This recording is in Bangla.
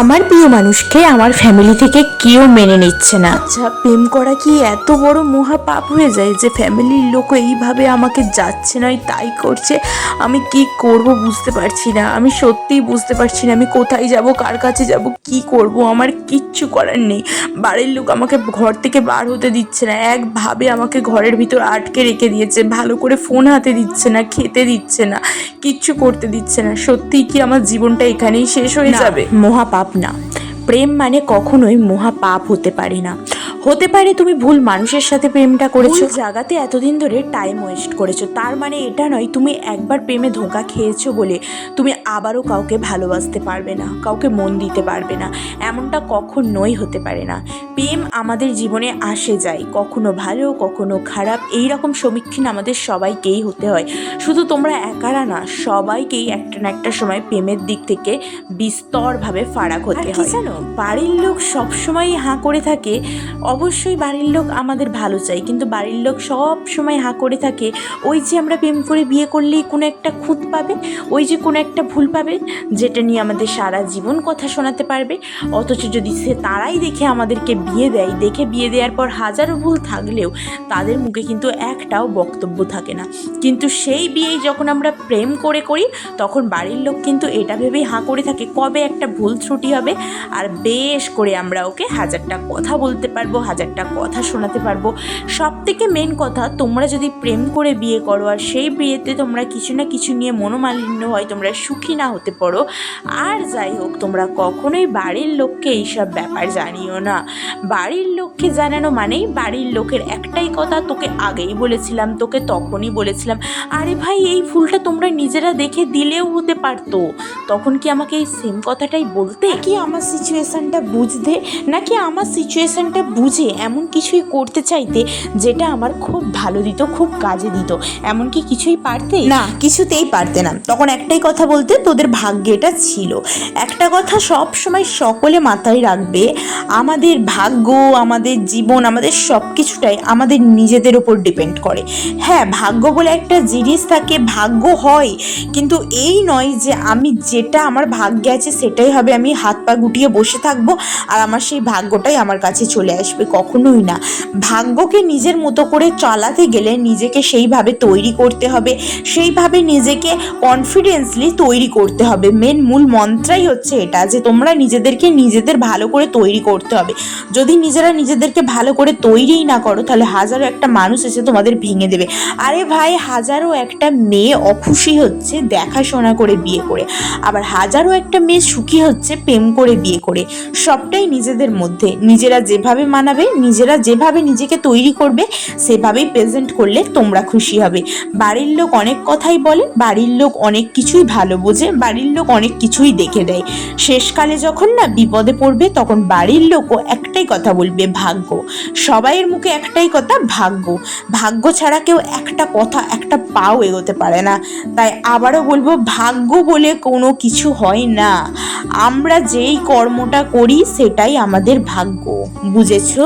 আমার প্রিয় মানুষকে আমার ফ্যামিলি থেকে কেউ মেনে নিচ্ছে না। আচ্ছা, প্রেম করা কি এত বড় মহা পাপ হয়ে যায় যে ফ্যামিলির লোক এইভাবে আমাকে যাচ্ছে নয় তাই করছে? আমি কি করব বুঝতে পারছি না, আমি সত্যিই বুঝতে পারছি না আমি কোথায় যাব, কার কাছে যাব, কি করব। আমার কিচ্ছু করার নেই। বাড়ির লোক আমাকে ঘর থেকে বার হতে দিচ্ছে না, একভাবে আমাকে ঘরের ভিতর আটকে রেখে দিয়েছে, ভালো করে ফোন হাতে দিচ্ছে না, খেতে দিচ্ছে না, কিচ্ছু করতে দিচ্ছে না। সত্যিই কি আমার জীবনটা এখানেই শেষ হয়ে যাবে? মহাপাপ না, প্রেম মানে কখনোই মহাপাপ হতে পারে না। হতে পারে তুমি ভুল মানুষের সাথে প্রেমটা করেছো, জায়গাতে এতদিন ধরে টাইম ওয়েস্ট করেছো, তার মানে এটা নয় তুমি একবার প্রেমে ধোঁকা খেয়েছো বলে তুমি আবারও কাউকে ভালোবাসতে পারবে না, কাউকে মন দিতে পারবে না, এমনটা কখনোই হতে পারে না। প্রেম আমাদের জীবনে আসে যায়, কখনো ভালো কখনো খারাপ, এই রকম সম্মুখীন আমাদের সবাইকেই হতে হয়। শুধু তোমরা একারা না, সবাইকেই একটা না একটা সময় প্রেমের দিক থেকে বিস্তরভাবে ফারাক হতে হয়। জানো, বাড়ির লোক সবসময় হাঁ করে থাকে, অবশ্যই বাড়ির লোক আমাদের ভালো চাই, কিন্তু বাড়ির লোক সব সময় হাঁ করে থাকে ওই যে আমরা প্রেম করে বিয়ে করলেই কোনো একটা খুঁত পাবে, ওই যে কোনো একটা ভুল পাবে যেটা নিয়ে আমাদের সারা জীবন কথা শোনাতে পারবে। অথচ যদি সে তারাই দেখে আমাদেরকে বিয়ে দেয়, দেখে বিয়ে দেওয়ার পর হাজারো ভুল থাকলেও তাদের মুখে কিন্তু একটাও বক্তব্য থাকে না। কিন্তু সেই বিয়েই যখন আমরা প্রেম করি তখন বাড়ির লোক কিন্তু এটা ভেবেই হাঁ করে থাকে কবে একটা ভুল ত্রুটি হবে, আর বেশ করে আমরা ওকে হাজারটা কথা বলতে পারবো, হাজারটা কথা শোনাতে পারবো। সব থেকে মেন কথা, তোমরা যদি প্রেম করে বিয়ে করো আর সেই বিয়েতে তোমরা কিছু না কিছু নিয়ে মনোমালিন্য হয়, তোমরা সুখী না হতে পারো, আর যাই হোক, তোমরা কখনোই বাড়ির লোককে এইসব ব্যাপার জানিও না। বাড়ির লোককে জানানো মানেই বাড়ির লোকের একটাই কথা, তোকে আগেই বলেছিলাম, তোকে তখনই বলেছিলাম। আরে ভাই, এই ভুলটা তোমরা নিজেরা দেখে দিলেও হতে পারতো, তখন কি আমাকে এই সেম কথাটাই বলতে? কি আমার সিচুয়েশানটা বুঝতে, নাকি আমার সিচুয়েশানটা বুঝে এমন কিছুই করতে চাইতে যেটা আমার খুব ভালো দিত, খুব কাজে দিত? এমন কি কিছুই পারতে? না, কিছুতেই পারতে না। তখন একটাই কথা বলতে, তোদের ভাগ্যে এটা ছিল। একটা কথা সব সময় সকলে মাথায় রাখবে, আমাদের ভাগ্য, আমাদের জীবন, আমাদের সব কিছুটাই আমাদের নিজেদের উপর ডিপেন্ড করে। হ্যাঁ, ভাগ্য বলে একটা জিনিস থাকে, ভাগ্য হয়, কিন্তু এই নয় যে আমি যেটা আমার ভাগ্যে আছে সেটাই হবে, আমি হাত পা গুটিয়ে বসে থাকবো আর আমার সেই ভাগ্যটাই আমার কাছে চলে আসবে। কখনোই না। ভাগ্যকে নিজের মতো করে চালাতে গেলে নিজেকে সেইভাবে তৈরি করতে হবে, সেইভাবে নিজেকে কনফিডেন্সলি তৈরি করতে হবে। মূল মন্ত্রই হচ্ছে এটা, যে তোমরা নিজেদেরকে নিজেদের ভালো করে তৈরি করতে হবে। যদি নিজেরা নিজেদেরকে ভালো করে তৈরিই না করো, তাহলে হাজারো একটা মানুষ এসে তোমাদের ভেঙে দেবে। আরে ভাই, হাজারো একটা মেয়ে অখুশি হচ্ছে দেখাশোনা করে বিয়ে করে, আবার হাজারো একটা মেয়ে সুখী হচ্ছে প্রেম করে বিয়ে করে। সবটাই নিজেদের মধ্যে, নিজেরা যেভাবে মানাবে, নিজেরা যেভাবে নিজেকে তৈরি করবে, সেভাবেই প্রেজেন্ট করলে তোমরা খুশি হবে। বাড়ির লোক অনেক কথাই বলে, বাড়ির লোক অনেক কিছুই ভালো বোঝে, বাড়ির লোক অনেক কিছুই দেখে দেয়। শেষকালে যখন না বিপদে পড়বে, তখন বাড়ির লোকও একটাই কথা বলবে, ভাগ্য। সবাইয়ের মুখে একটাই কথা, ভাগ্য। ভাগ্য ছাড়া কেউ একটা কথা, একটা পাও এগোতে পারে না। তাই আবারও বলবো, ভাগ্য বলে কোনো কিছু হয় না। আমরা যেই কর্মটা করি সেটাই আমাদের ভাগ্য। বুঝেছো?